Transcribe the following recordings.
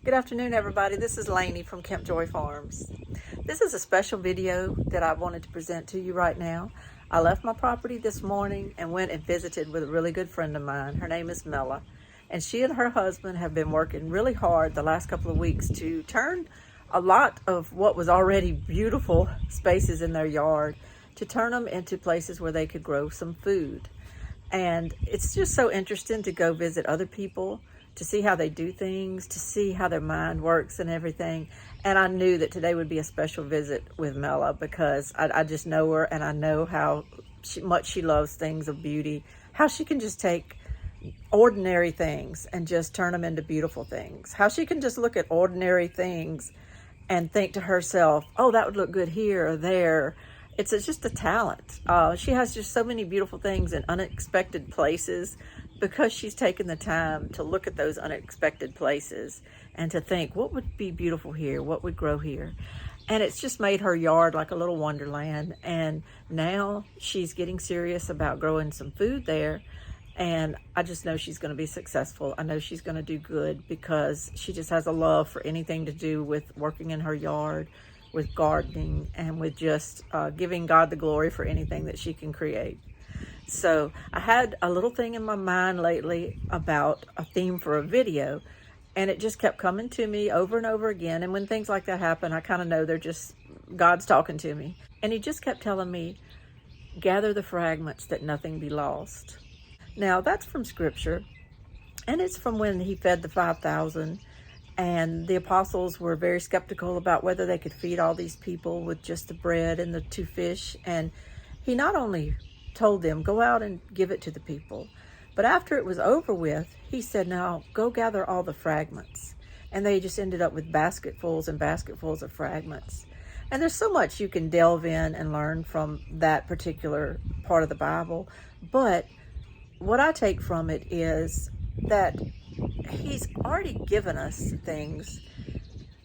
Good afternoon, everybody. This is Lainey from Camp Joy Farms. This is a special video that I wanted to present to you right now. I left my property this morning and went and visited with a really good friend of mine. Her name is Mella, and she and her husband have been working really hard the last couple of weeks to turn a lot of what was already beautiful spaces in their yard to turn them into places where they could grow some food. And it's just so interesting to go visit other people, to see how they do things, to see how their mind works and everything. And I knew that today would be a special visit with Mella because I just know her, and I know how much she loves things of beauty, how she can just take ordinary things and just turn them into beautiful things, how she can just look at ordinary things and think to herself, oh, that would look good here or there. It's just a talent. She has just so many beautiful things in unexpected places because she's taken the time to look at those unexpected places and to think, what would be beautiful here? What would grow here? And it's just made her yard like a little wonderland. And now she's getting serious about growing some food there. And I just know she's going to be successful. I know she's going to do good because she just has a love for anything to do with working in her yard, with gardening, and with just giving God the glory for anything that she can create. So I had a little thing in my mind lately about a theme for a video, and it just kept coming to me over and over again. And when things like that happen, I kind of know they're just God's talking to me. And he just kept telling me, gather the fragments that nothing be lost. Now that's from scripture, and it's from when he fed the 5,000. And the apostles were very skeptical about whether they could feed all these people with just the bread and the 2 fish. And he not only told them, go out and give it to the people, but after it was over with, he said, now go gather all the fragments. And they just ended up with basketfuls and basketfuls of fragments. And there's so much you can delve in and learn from that particular part of the Bible. But what I take from it is that he's already given us things,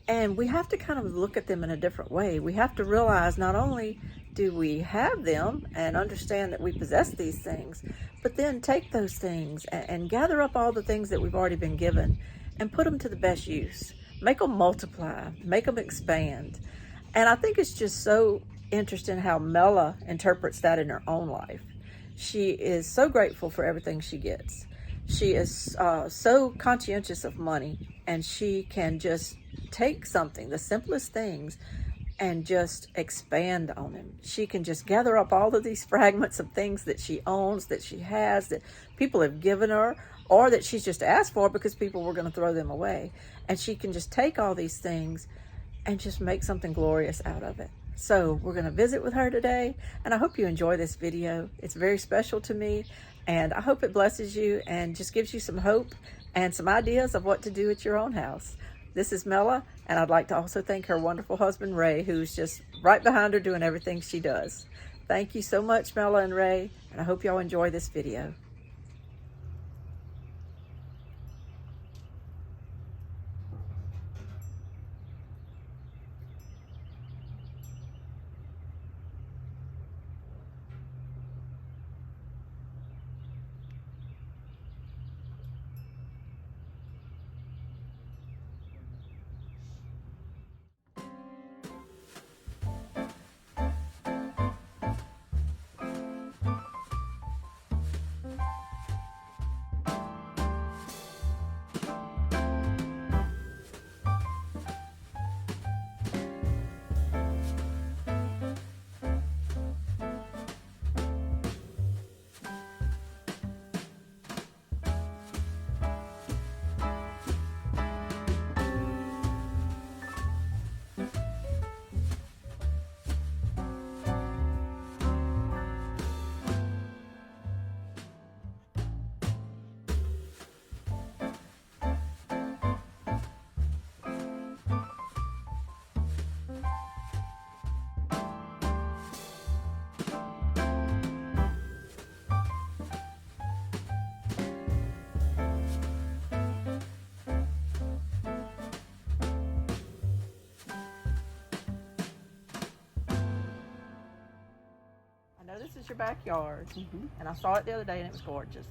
and we have to kind of look at them in a different way. We have to realize not only do we have them and understand that we possess these things, but then take those things and gather up all the things that we've already been given and put them to the best use. Make them multiply, make them expand. And I think it's just so interesting how Mella interprets that in her own life. She is so grateful for everything she gets. She is so conscientious of money, and she can just take something, the simplest things, and just expand on them. She can just gather up all of these fragments of things that she owns, that she has, that people have given her, or that she's just asked for because people were going to throw them away. And she can just take all these things and just make something glorious out of it. So we're going to visit with her today, and I hope you enjoy this video. It's very special to me, and I hope it blesses you and just gives you some hope and some ideas of what to do at your own house. This is Mella, and I'd like to also thank her wonderful husband, Ray, who's just right behind her doing everything she does. Thank you so much, Mella and Ray, and I hope y'all enjoy this video. I know this is your backyard, and I saw it the other day and it was gorgeous.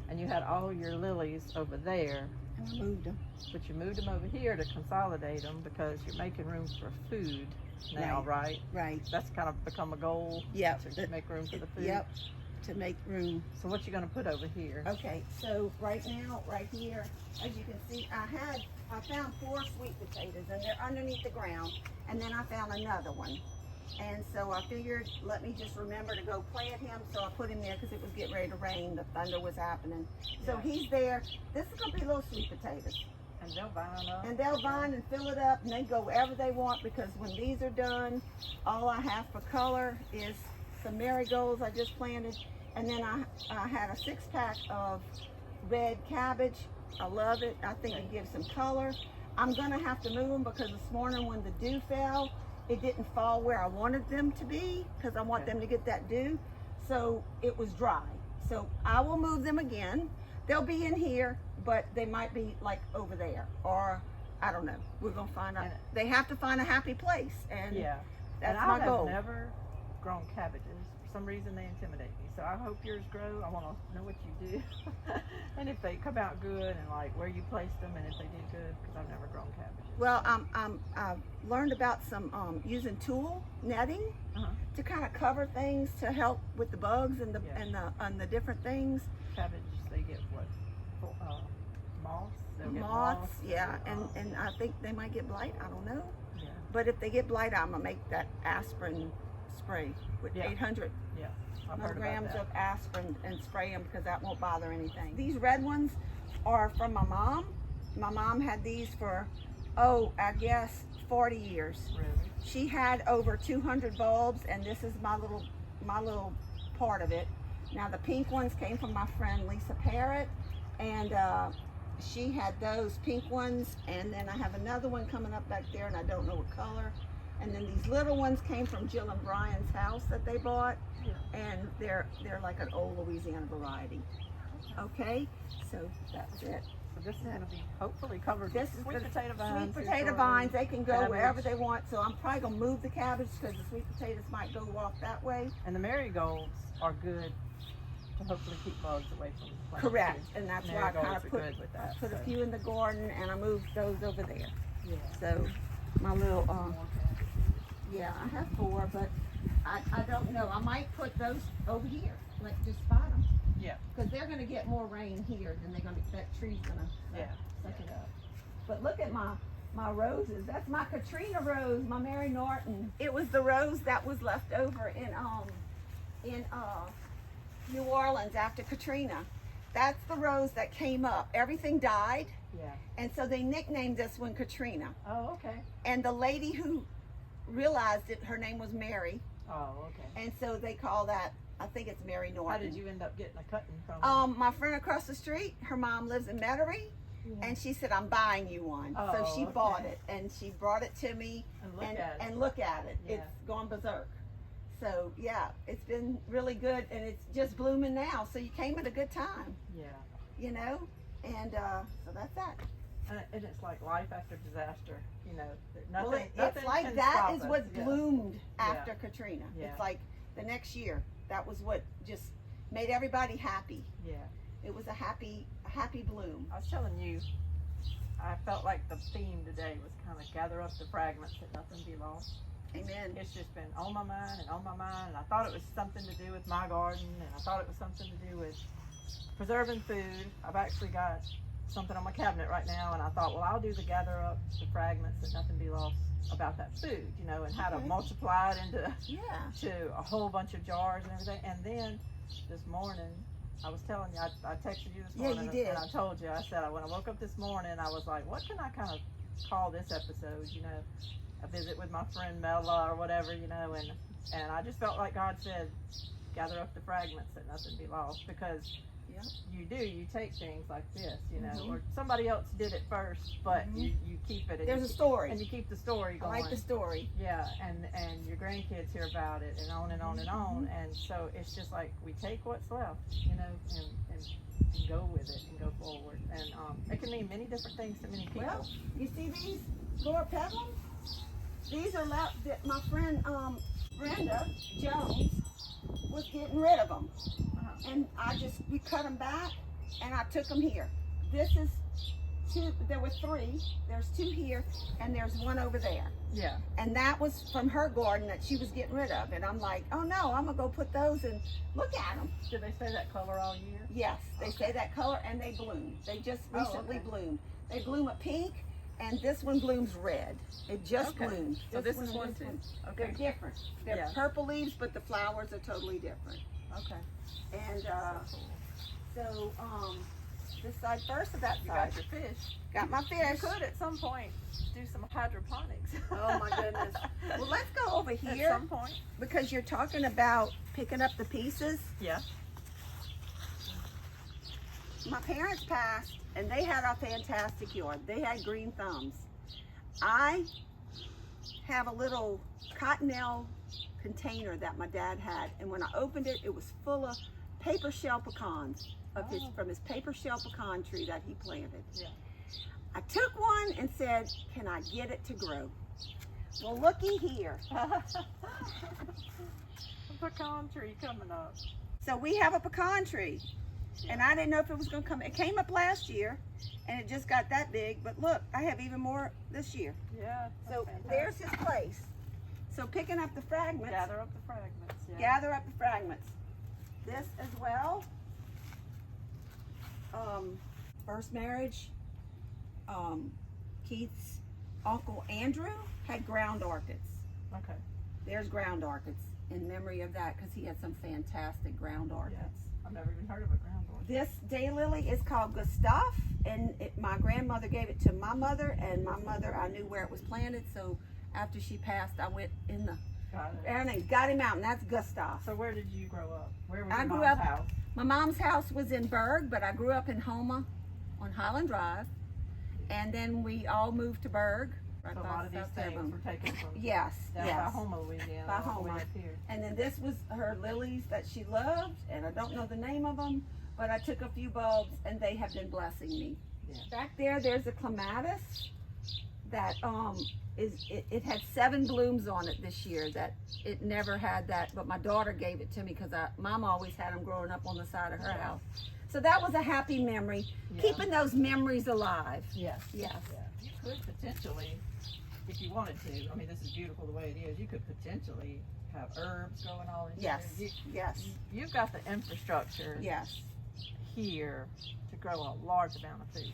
And you had all your lilies over there. And I moved them. But you moved them over here to consolidate them because you're making room for food now, right? Right. That's kind of become a goal. Yep. To make room for the food. Yep. To make room. So what you gonna put over here? Okay, so right now, right here, as you can see, I found 4 sweet potatoes and they're underneath the ground, and then I found another one. And so I figured, let me just remember to go plant him, so I put him there because it was getting ready to rain, the thunder was happening. So he's there. This is gonna be little sweet potatoes. And they'll vine up. And they'll vine and fill it up, and they go wherever they want, because when these are done, all I have for color is some marigolds I just planted. And then I had a 6-pack of red cabbage. I love it. I think it gives some color. I'm gonna have to move them because this morning when the dew fell, it didn't fall where I wanted them to be, because I want them to get that dew. So it was dry. So I will move them again. They'll be in here, but they might be like over there, or I don't know. We're gonna find out. They have to find a happy place, and that's my goal. I've never grown cabbages. For some reason they intimidate me. So I hope yours grow. I want to know what you do. And if they come out good, and like where you placed them, and if they did good, because I've never grown cabbages. Well, I've learned about some using tulle netting to kind of cover things to help with the bugs and the different things. Cabbage, they get what? Moths? They'll get moths, yeah, and I think they might get blight. I don't know. Yeah. But if they get blight, I'm gonna make that aspirin spray with 800 milligrams of aspirin and spray them, because that won't bother anything. These red ones are from my mom. My mom had these for, I guess 40 years. Really? She had over 200 bulbs, and this is my little part of it. Now the pink ones came from my friend Lisa Parrott, and she had those pink ones, and then I have another one coming up back there, and I don't know what color. And then these little ones came from Jill and Brian's house that they bought, and they're like an old Louisiana variety. Okay, so that's it. So this is going to be hopefully covered with sweet potato vines. Sweet potato vines, they can go wherever they want. So I'm probably going to move the cabbage because the sweet potatoes might go off that way. And the marigolds are good to hopefully keep bugs away from the plant. Correct, and that's why I kind of put a few in the garden, and I moved those over there. Yeah. So my little, yeah, I have 4, but I don't know. I might put those over here, like just spot them. Yeah. Because they're going to get more rain here than they're going to, that tree's going to suck it up. But look at my roses. That's my Katrina rose, my Mary Norton. It was the rose that was left over in New Orleans after Katrina. That's the rose that came up. Everything died. Yeah. And so they nicknamed this one Katrina. Oh, okay. And the lady who realized it, her name was Mary. Oh, okay. And so they call that, I think it's Mary Norton. How did you end up getting a cutting from my friend across the street, her mom lives in Metairie, and she said, I'm buying you one. So she bought it, and she brought it to me, and look at it. Yeah. It's gone berserk. So yeah, it's been really good, and it's just blooming now. So you came at a good time. Yeah. You know, and so that's that. And it's like life after disaster, you know. Nothing it's like that is what bloomed after Katrina. Yeah. It's like the next year. That was what just made everybody happy. Yeah. It was a happy bloom. I was telling you, I felt like the theme today was kind of gather up the fragments that nothing be lost. Amen. It's just been on my mind and on my mind, and I thought it was something to do with my garden, and I thought it was something to do with preserving food. I've actually got something on my cabinet right now, and I thought, well, I'll do the gather up the fragments that nothing be lost about that food, you know, and how to multiply it into to a whole bunch of jars and everything. And then this morning, I was telling you, I texted you this morning, you did. And I told you, I said, when I woke up this morning, I was like, what can I kind of call this episode, you know, a visit with my friend Mella or whatever, you know, and I just felt like God said, gather up the fragments that nothing be lost, because you take things like this, you know, or somebody else did it first, but you keep it. And there's a story. And you keep the story going. I like the story. Yeah, and your grandkids hear about it, and on and on and on. And so it's just like we take what's left, you know, and go with it and go forward. And it can mean many different things to many people. Well, you see these Lord Pebbles? These are left that my friend Brenda Jones was getting rid of them. And we cut them back, and I took them here. This is two, there were three. There's two here, and there's one over there. Yeah. And that was from her garden that she was getting rid of. And I'm like, oh no, I'm gonna go put those and look at them. Do they say that color all year? Yes, they say that color, and they bloom. They just recently bloomed. They bloom a pink, and this one blooms red. It just bloomed. So this is and one this too. one. Okay. They're different. They're Yeah. purple leaves, but the flowers are totally different. Okay. And So cool. so this side first of that You side. got your fish. Got my You fish. could at some point do some hydroponics. Oh my goodness. Well, let's go over At here some point. because you're talking about picking up the pieces. Yeah. My parents passed and they had a fantastic yard. They had green thumbs. I have a little cottonelle container that my dad had, and when I opened it, it was full of paper shell pecans from his paper shell pecan tree that he planted. Yeah. I took one and said, can I get it to grow? Well, looky here. A pecan tree coming up. So we have a pecan tree, and I didn't know if it was going to come. It came up last year, and it just got that big. But look, I have even more this year. Yeah. So fantastic. there's his place. So picking up the fragments. Gather up the fragments. Yeah. Gather up the fragments. This as well. First marriage. Keith's uncle Andrew had ground orchids. Okay. There's ground orchids in memory of that because he had some fantastic ground orchids. Yes. I've never even heard of a ground orchid. This daylily is called Gustav, and my grandmother gave it to my mother, and my mother, I knew where it was planted, so after she passed, I went in the Got it. ground and got him out, and that's Gustav. So where did you grow up? Where was I your grew mom's up- house? My mom's house was in Berg, but I grew up in Houma on Highland Drive, and then we all moved to Berg. Right So a by lot of these South things Fairmont. were taken from Yes, down yes. by Houma, Louisiana, By all the way Houma. up here. And then this was her lilies that she loved, and I don't know the name of them, but I took a few bulbs, and they have been blessing me. Yeah. Back there's a clematis that it had 7 blooms on it this year. That it never had that, but my daughter gave it to me because Mom always had them growing up on the side of her house. So that was a happy memory, Yeah. keeping those memories alive. Yes. Yes. Yeah. You could potentially, if you wanted to, I mean, this is beautiful the way it is, you could potentially have herbs growing all in Yes. here. Yes. You've got the infrastructure Yes. here to grow a large amount of food.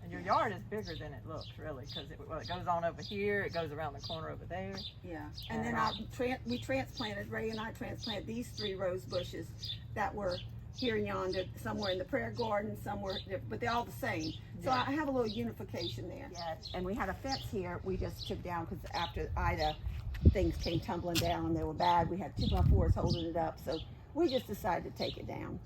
And your yard is bigger than it looks, really, because it goes on over here, it goes around the corner over there. Yeah. And then we transplanted, Ray and I transplanted these 3 rose bushes that were here and yonder, somewhere in the prayer garden, somewhere, but they're all the same. So Yeah. I have a little unification there. Yeah. And we had a fence here we just took down because after Ida, things came tumbling down. They were bad. We had 2x4s holding it up. So we just decided to take it down.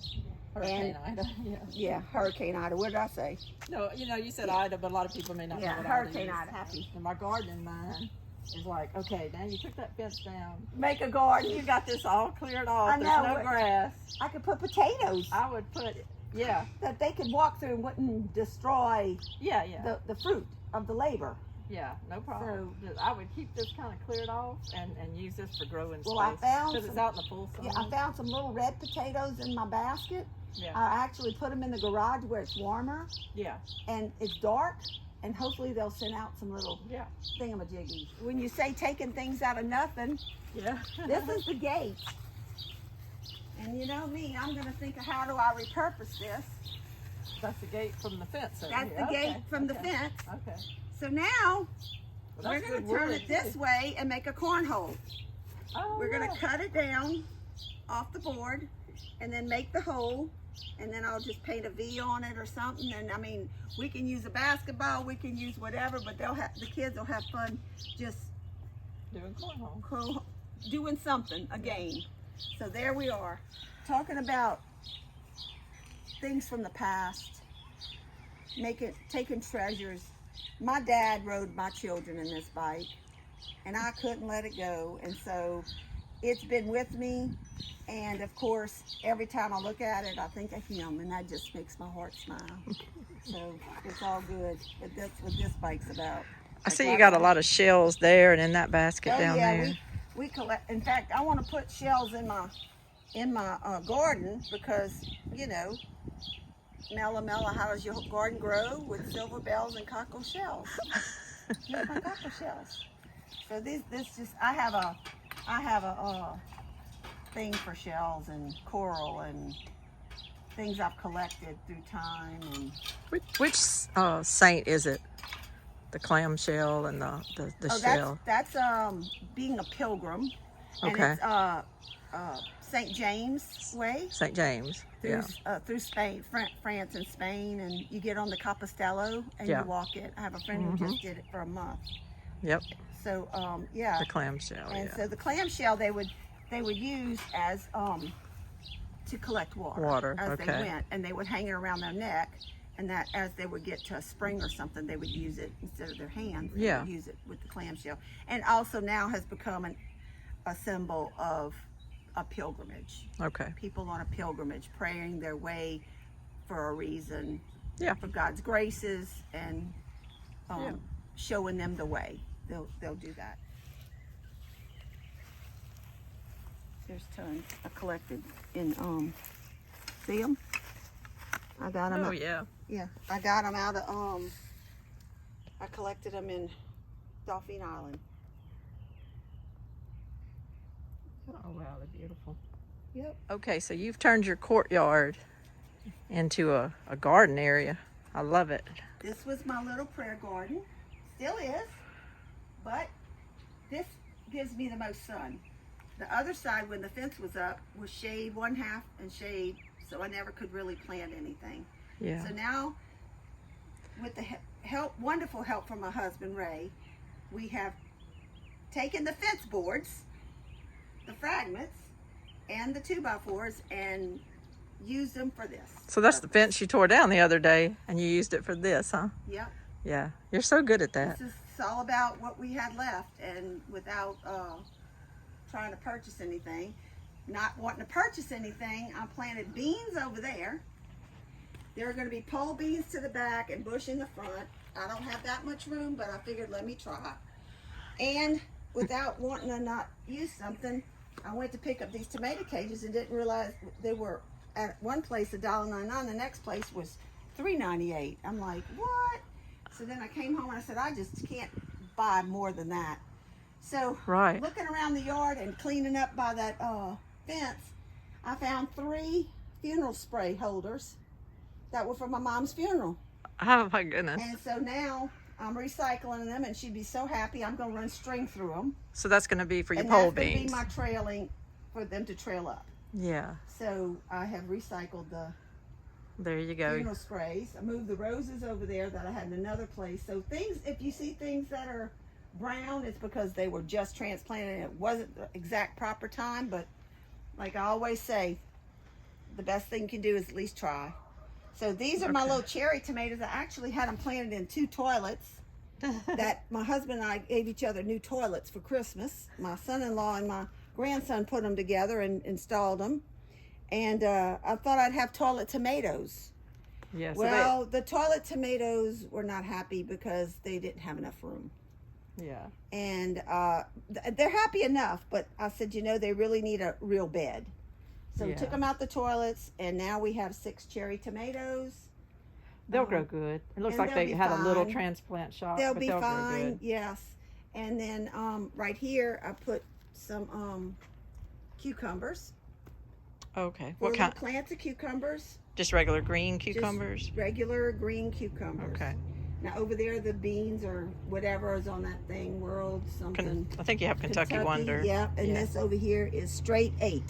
Hurricane Ida. Yeah. Yeah, Hurricane Ida. What did I say? No, you said Ida, but a lot of people may not know Yeah, what Hurricane Ida is. Ida. Happy. And my gardening mind is like, okay, now you took that fence down. Make a garden. You got this all cleared off. I There's know, no but- grass. I could put potatoes I would put, yeah, that they could walk through and wouldn't destroy yeah. the fruit of the labor. Yeah, no problem. I would keep this kind of cleared off and use this for growing Well, I space. found Because it's some- out in the full sun. Yeah, I found some little red potatoes in my basket. Yeah. I actually put them in the garage where it's warmer Yeah. and it's dark, and hopefully they'll send out some little Yeah. thingamajiggies. When you say taking things out of nothing, Yeah. this is the gate. And you know me, I'm going to think of how do I repurpose this. That's the gate from the fence over That's here. the gate Okay, from the okay, fence. Okay. So now Well, we're that's going good to turn wood, it this too. way and make a cornhole. Oh, We're going yeah. to cut it down off the board and then make the hole, and then I'll just paint a V on it or something. And I mean, we can use a basketball, we can use whatever, but the kids will have fun just Doing cornhole. doing something, a game. So there we are, talking about things from the past, taking treasures. My dad rode my children in this bike, and I couldn't let it go, and so it's been with me. And of course, every time I look at it, I think of him, and that just makes my heart smile. So it's all good. But that's what this bike's about. I see you got a lot of shells there and in that basket down there. we collect. In fact, I want to put shells in my garden because, you know, Mella, how does your garden grow? With silver bells and cockle shells. Here's my cockle shells. So this just, I have a thing for shells and coral and things I've collected through time. And Which saint is it? The clamshell and the shell. That's being a pilgrim. And Okay. it's St. James Way. St. James. Through, through Spain, France and Spain, and you get on the Capostello and you walk it. I have a friend who just did it for a month. Yep. So yeah. The clamshell. And so the clamshell they would use as to collect water as they went, and they would hang it around their neck, and that as they would get to a spring or something, they would use it instead of their hands. They would use it with the clamshell, and also now has become a symbol of a pilgrimage. Okay. People on a pilgrimage, praying their way for a reason. Yeah. For God's graces and showing them the way. They'll do that. There's tons I collected in see them? I got them. Oh yeah. Yeah, I got them out of I collected them in Dauphine Island. Oh wow, they're beautiful. Yep. Okay, so you've turned your courtyard into a garden area. I love it. This was my little prayer garden. Still is. But this gives me the most sun. The other side, when the fence was up, was shade one half and shade, so I never could really plant anything. Yeah. So now, with the wonderful help from my husband, Ray, we have taken the fence boards, the fragments, and the 2x4s and used them for this. So that's the fence you tore down the other day, and you used it for this, huh? Yep. Yeah. You're so good at that. This is all about what we had left, and without trying to purchase anything. Not wanting to purchase anything, I planted beans over there. There are going to be pole beans to the back and bush in the front. I don't have that much room, but I figured let me try. And without wanting to not use something, I went to pick up these tomato cages and didn't realize they were at one place $1.99. The next place was $3.98. I'm like, what? So then I came home and I said, I just can't buy more than that. So looking around the yard and cleaning up by that fence, I found 3 funeral spray holders that were from my mom's funeral. Oh my goodness. And so now I'm recycling them, and she'd be so happy. I'm going to run string through them. So that's going to be for your and pole that's beans. Going to be my trailing for them to trail up. Yeah. So I have recycled the there you go. funeral sprays. I moved the roses over there that I had in another place. So things, if you see things that are brown, it's because they were just transplanted and it wasn't the exact proper time. But like I always say, the best thing you can do is at least try. So these are my little cherry tomatoes. I actually had them planted in 2 toilets that my husband and I gave each other new toilets for Christmas. My son-in-law and my grandson put them together and installed them. And I thought I'd have toilet tomatoes. Yes. Well, the toilet tomatoes were not happy because they didn't have enough room. Yeah. And they're happy enough, but I said, you know, they really need a real bed. So we took them out the toilets, and now we have 6 cherry tomatoes. They'll grow good. It looks like they had a little transplant shop. They'll but be they'll fine, grow good. yes. And then right here, I put some cucumbers. Okay. 4 What kind? plants of cucumbers. Just regular green cucumbers? Just regular green cucumbers. Okay. Now over there, the beans or whatever is on that thing, World something. I think you have Kentucky Wonder. Yeah, and this over here is straight 8.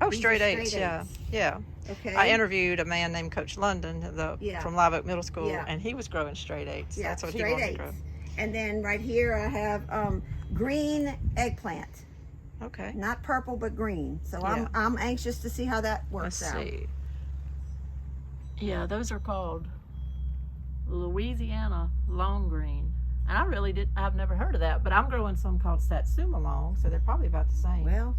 Oh, These straight are eights, yeah. Yeah. Okay. I interviewed a man named Coach London from Live Oak Middle School, and he was growing straight 8s. Yeah, That's what he straight wanted 8s. to grow. And then right here I have green eggplant. Okay. Not purple, but green. So I'm anxious to see how that works out. Let's see. Yeah, those are called Louisiana long green. And I've never heard of that, but I'm growing some called Satsuma long, so they're probably about the same. Well,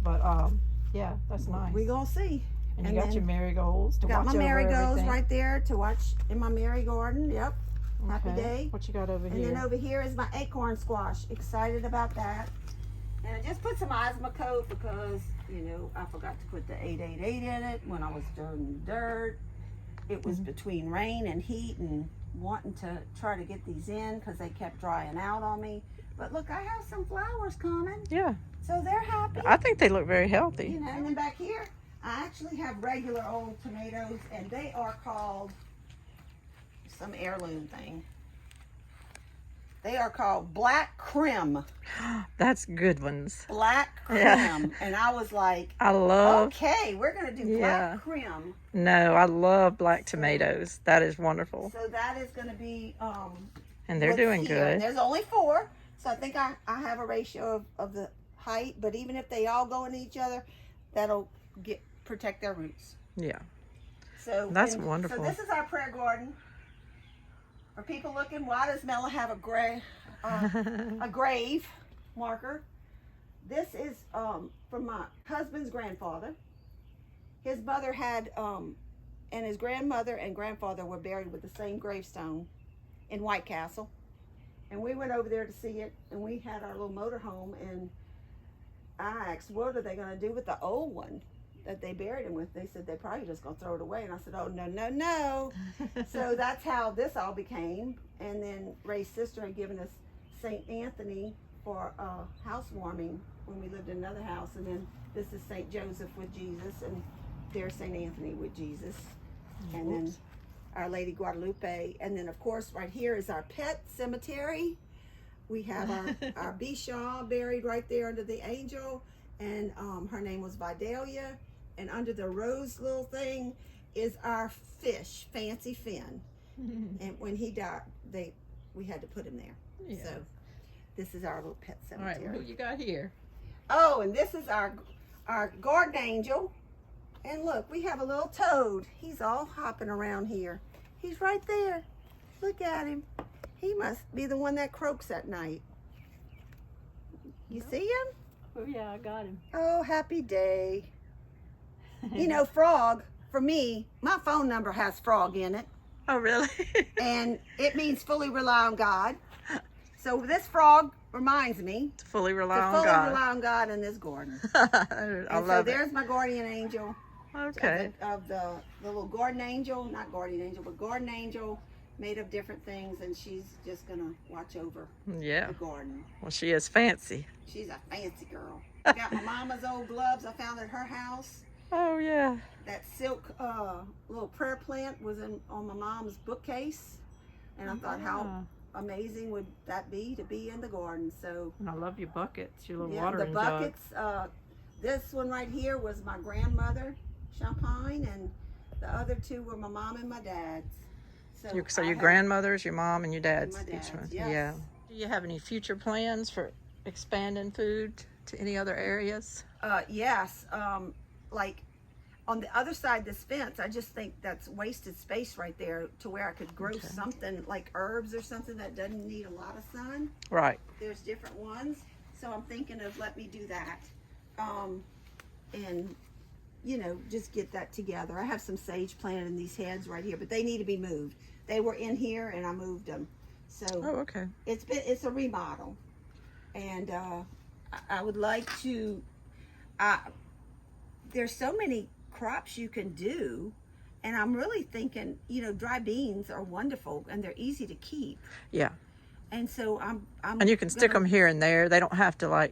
but yeah, that's nice. We're gonna see. And you got your marigolds to watch over. Got my marigolds everything. right there to watch in my Mary garden. Yep. Happy day. What you got over here? And then over here is my Acorn Squash. Excited about that. And I just put some Osmocote because, you know, I forgot to put the 888 in it when I was doing dirt. it was between rain and heat and wanting to try to get these in because they kept drying out on me. But look, I have some flowers coming. Yeah. So they're happy. I think they look very healthy. You know, and then back here, I actually have regular old tomatoes, and they are called some heirloom thing. They are called Black Crim. That's good ones. Black Crim. Yeah. And I was like, I love. okay, we're going to do Yeah. Black Crim. No, I love black tomatoes. That is wonderful. So that is going to be. And they're what's doing here. good. And there's only 4. So I think I have a ratio of the height. But even if they all go into each other, that'll protect their roots. Yeah. So That's wonderful. So this is our prayer garden. For people looking, why does Mella have a grave marker? This is from my husband's grandfather. His mother had, and his grandmother and grandfather were buried with the same gravestone in White Castle. And we went over there to see it, and we had our little motorhome, and I asked, what are they going to do with the old one that they buried him with? They said they're probably just going to throw it away. And I said, oh, no, no, no. So that's how this all became. And then Ray's sister had given us St. Anthony for housewarming when we lived in another house. And then this is St. Joseph with Jesus, and there's St. Anthony with Jesus. And then Our Lady Guadalupe. And then, of course, right here is our pet cemetery. We have our Bishaw buried right there under the angel. And her name was Vidalia. And under the rose little thing is our fish, Fancy Finn. And when he died, we had to put him there. Yeah. So this is our little pet All cemetery. right, who you got here? Oh, and this is our garden angel. And look, we have a little toad. He's all hopping around here. He's right there. Look at him. He must be the one that croaks at night. You see him? Oh, yeah, I got him. Oh, happy day. You know, Frog, for me, my phone number has Frog in it. Oh, really? And it means fully rely on God. So this frog reminds me To fully rely to on fully God. rely on God in this garden. I And love so it. there's my guardian angel. Okay. Of the little garden angel, not guardian angel, but garden angel, made of different things, and she's just gonna watch over Yeah. the garden. Well, she is fancy. She's a fancy girl. I got my mama's old gloves I found at her house. Oh, yeah. That silk little prayer plant was on my mom's bookcase, and I thought how amazing would that be to be in the garden. So And I love your buckets, your little yeah, watering the buckets. This one right here was my grandmother, Champagne, and the other 2 were my mom and my dad's. So I your have- grandmother's, your mom, and your dad's. my each dad's, one. yes. Yeah. Do you have any future plans for expanding food to any other areas? Yes, like on the other side of this fence, I just think that's wasted space right there to where I could grow something like herbs or something that doesn't need a lot of sun. Right. There's different ones, so I'm thinking of let me do that, and you know, just get that together. I have some sage planted in these heads right here, but they need to be moved. They were in here and I moved them, so Oh, okay. it's a remodel, and I would like to. There's so many crops you can do, and I'm really thinking, you know, dry beans are wonderful and they're easy to keep. Yeah. And so I'm And you can stick them here and there. They don't have to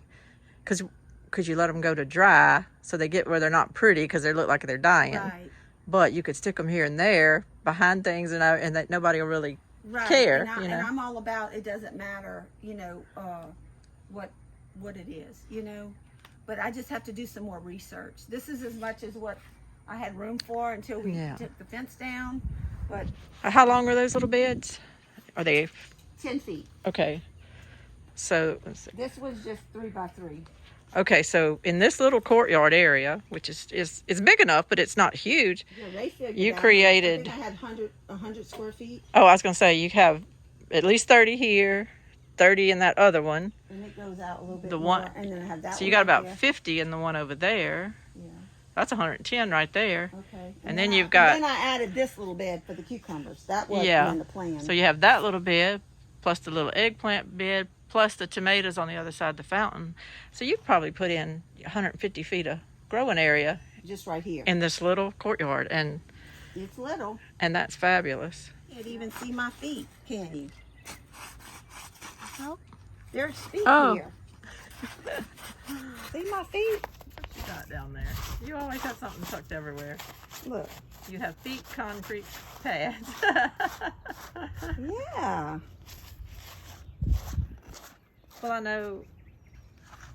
because you let them go to dry, so they get where they're not pretty because they look like they're dying. right. But you could stick them here and there behind things, and that nobody will really Right. care. And I'm all about it doesn't matter, you know, what it is, you know. But I just have to do some more research. This is as much as what I had room for until we took the fence down. But How long are those little beds? Are they 10 feet. okay? So let's see. This was just 3 by 3. Okay, so in this little courtyard area, which is big enough, but it's not huge. Yeah, they figured You out. created- I think I had 100 square feet, Oh, I was gonna say you have at least 30 here, 30 in that other one. and it goes out a little bit The more. one- And then I have that So you one got right about there. 50 in the one over there. Yeah. That's 110 right there. Okay. And then you've got- And then I added this little bed for the cucumbers. That wasn't Yeah. in the plan. So you have that little bed, plus the little eggplant bed, plus the tomatoes on the other side of the fountain. So you'd probably put in 150 feet of growing area just right here. in this little courtyard. And It's little. And that's fabulous. You can't even see my feet, can you? Well, there's feet here. See my feet? What you got down there? You always have something tucked everywhere. Look. You have feet concrete pads. Yeah. Well, I know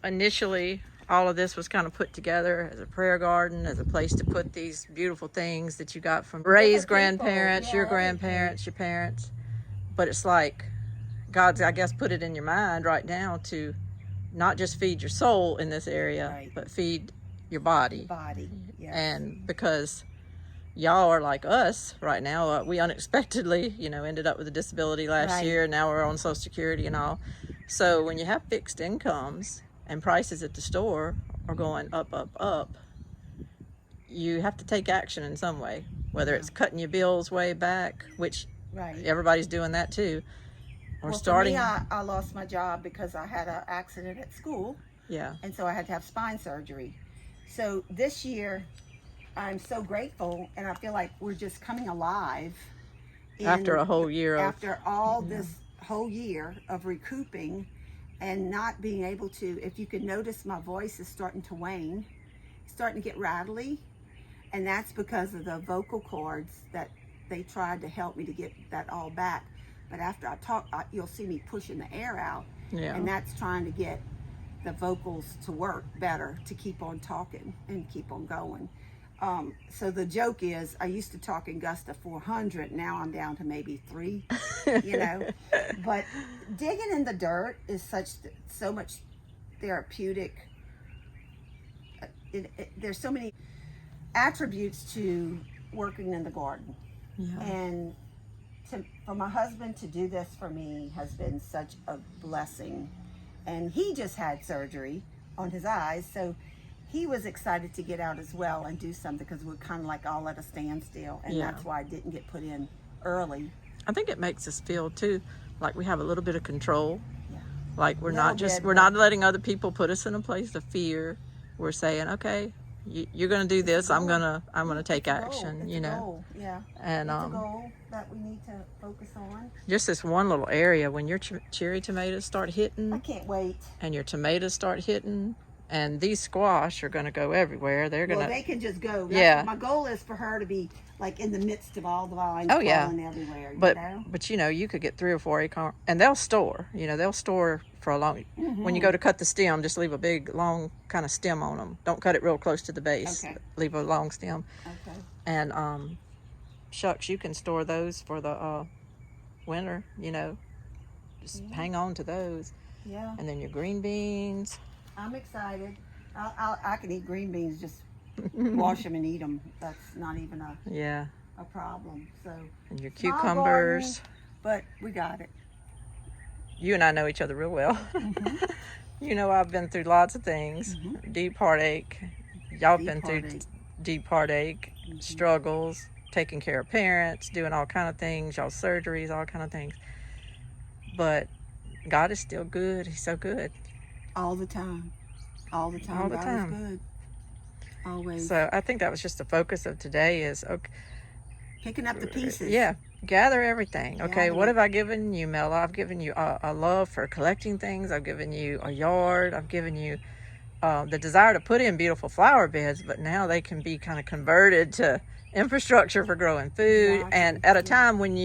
initially all of this was kind of put together as a prayer garden, as a place to put these beautiful things that you got from Ray's grandparents, your grandparents, your parents. But it's like God's, I guess, put it in your mind right now to not just feed your soul in this area, but feed your body. Yes. And because y'all are like us right now, we unexpectedly, ended up with a disability last year. Now we're on Social Security and all. So when you have fixed incomes and prices at the store are going up, up, up, you have to take action in some way, whether it's cutting your bills way back, which everybody's doing that too, or starting. For me, I lost my job because I had an accident at school. Yeah. And so I had to have spine surgery. So this year, I'm so grateful, and I feel like we're just coming alive. After a whole year after all this whole year of recouping and not being able to, if you could notice, my voice is starting to wane, starting to get rattly, and that's because of the vocal cords that they tried to help me to get that all back. But after I talk, you'll see me pushing the air out, and that's trying to get the vocals to work better, to keep on talking and keep on going. So the joke is, I used to talk in gusts of 400. Now I'm down to maybe 3, But digging in the dirt is so much therapeutic. There's so many attributes to working in the garden. Yeah. And for my husband to do this for me has been such a blessing. And he just had surgery on his eyes, so he was excited to get out as well and do something, because we're kind of like all at a standstill, and that's why I didn't get put in early. I think it makes us feel too like we have a little bit of control. Yeah. Like we're not letting other people put us in a place of fear. We're saying, okay, you're going to do this. I'm gonna take action. It's a goal. Yeah. And it's a goal that we need to focus on. Just this one little area, when your cherry tomatoes start hitting, I can't wait. And your tomatoes start hitting. And these squash are going to go everywhere. They can just go. My goal is for her to be like in the midst of all the vines falling everywhere. But you could get 3 or 4 acorn, and they'll store. They'll store for a long. When you go to cut the stem, just leave a big long kind of stem on them. Don't cut it real close to the base. Okay. Leave a long stem. Okay. And shucks, you can store those for the winter. Just hang on to those. Yeah. And then your green beans. I'm excited. I can eat green beans, just wash them and eat them. That's not even a problem. So, and your cucumbers. Garden, but we got it. You and I know each other real well. I've been through lots of things. Deep heartache. Y'all been through deep heartache, struggles, taking care of parents, doing all kind of things, y'all surgeries, all kind of things. But God is still good. He's so good. All the time. God is good. Always. So I think that was just the focus of today is, okay, picking up the pieces. Yeah. Gather everything. Okay. What have I given you, Mella? I've given you a love for collecting things. I've given you a yard. I've given you the desire to put in beautiful flower beds, but now they can be kind of converted to infrastructure for growing food. And at a time when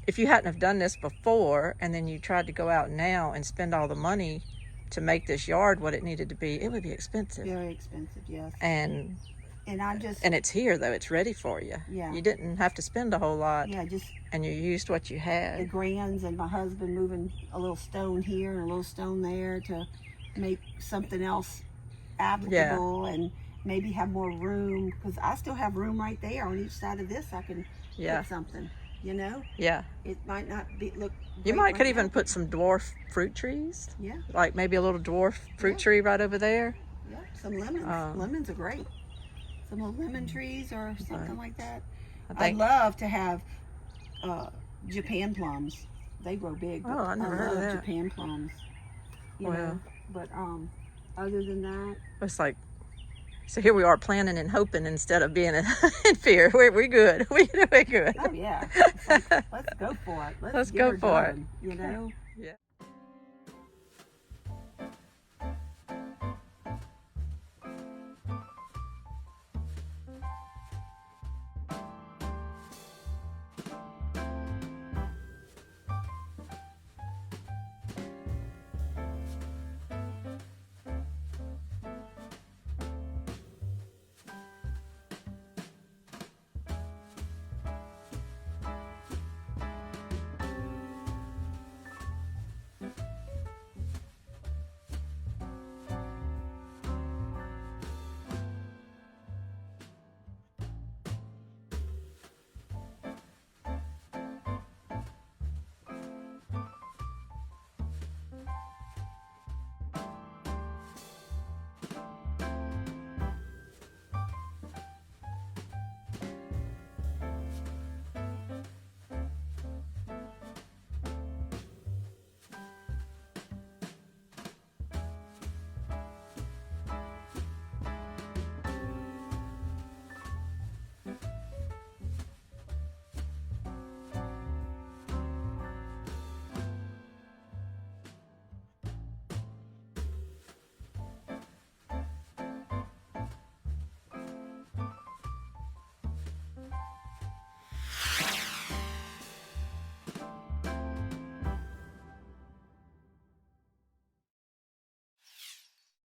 if you hadn't have done this before, and then you tried to go out now and spend all the money to make this yard what it needed to be, it would be expensive. Very expensive, yes. And it's here though. It's ready for you. Yeah. You didn't have to spend a whole lot. Yeah, and you used what you had. The grands and my husband moving a little stone here and a little stone there to make something else applicable and maybe have more room, because I still have room right there on each side of this. I can put something. Yeah. It might not look. You could even put some dwarf fruit trees. Yeah. Like maybe a little dwarf fruit tree right over there. Yeah. Some lemons. Lemons are great. Some little lemon trees or something like that. I'd love to have Japan plums. They grow big. Oh, I never heard of that. Japan plums. You know. But other than that, it's like So here we are planning and hoping instead of being in fear. We're good. We're good. Oh yeah. It's like, let's go for it. Let's get go her for it. done, you know.